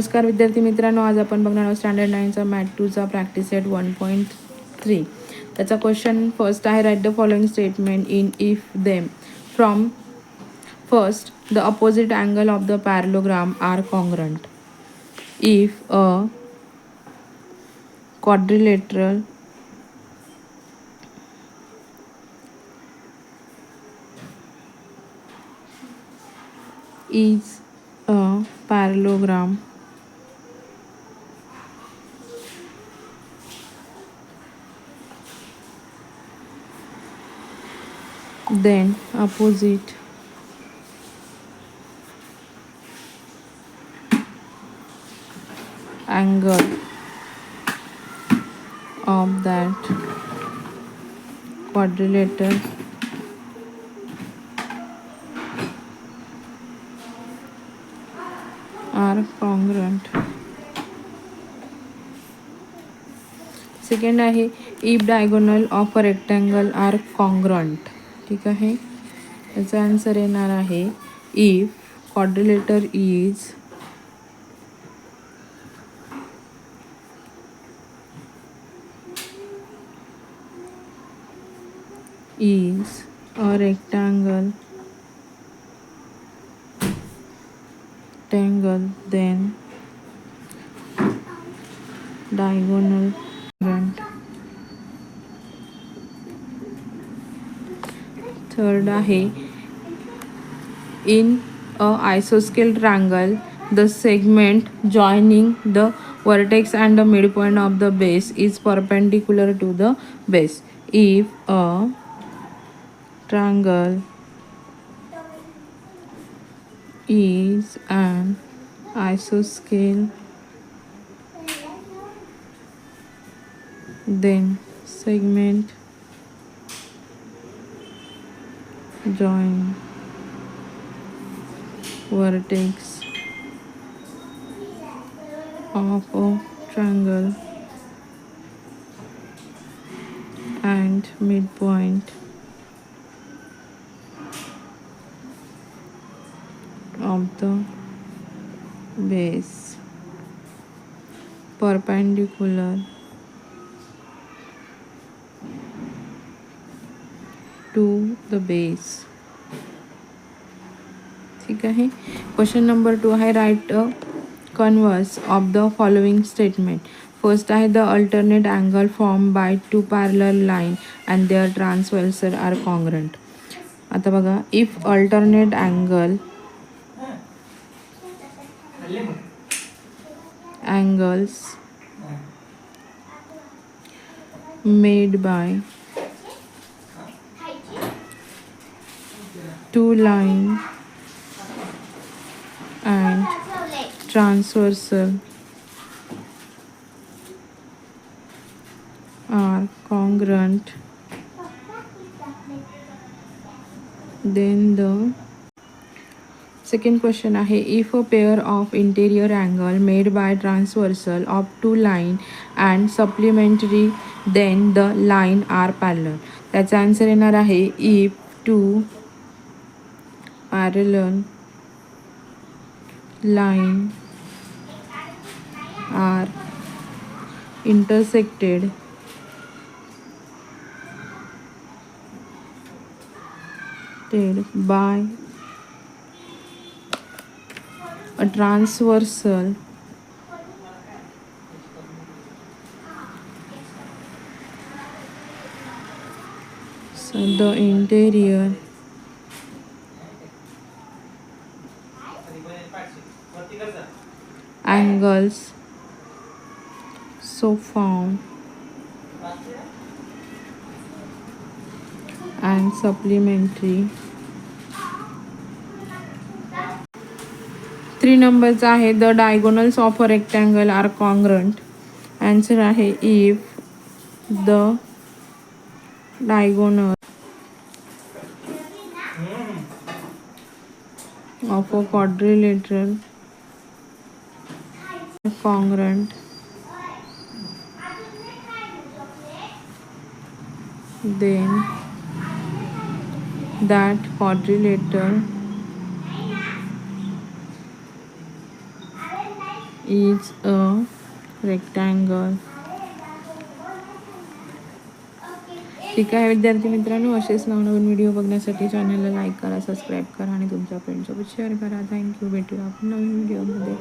नमस्कार विद्यार्थी मित्रांनो, आज आपण बघणार आहोत स्टँडर्ड 9चा Maths-2चा प्रॅक्टिस सेट 1.3. त्याचा क्वेश्चन फर्स्ट आहे, write the following statement in if them. From first, the opposite angle of the parallelogram are congruent. If a quadrilateral is a parallelogram, then opposite angle of that quadrilateral are congruent. Second आहे, if diagonal of a rectangle are congruent. ठीक आहे, याचा answer येणार आहे if quadrilateral is a rectangle then diagonal congruent. Third आहे, in a isosceles triangle the segment joining the vertex and the midpoint of the base is perpendicular to the base. If a triangle is an isosceles, then segment join vertex of a triangle and midpoint of the base perpendicular to the base. ठीक आहे. Question number 2 आहे, write a converse of the following statement. First आहे, the alternate angle form by two parallel line and their transversal are congruent. आता बघा, if alternate angles made by two line and transversal are congruent, then the second question आहे, if a pair of interior angle made by transversal of two line and supplementary then the line are parallel. त्याचा answer येणार आहे if two parallel line are intersected by a transversal so the interior angles so found and supplementary. 3 नंबरचा आहे, the diagonals of a rectangle are congruent. Answer आहे if the diagonal of a quadrilateral congruent, then that quadrilateral is a rectangle. ठीक आहे विद्यार्थी मित्रांनो, असेच नवनवीन video बघण्यासाठी चॅनलला लाईक करा, सबस्क्राईब करा आणि तुमच्या फ्रेंडसोबत शेअर करा. थँक्यू. भेटूया आपण नवीन व्हिडिओमध्ये.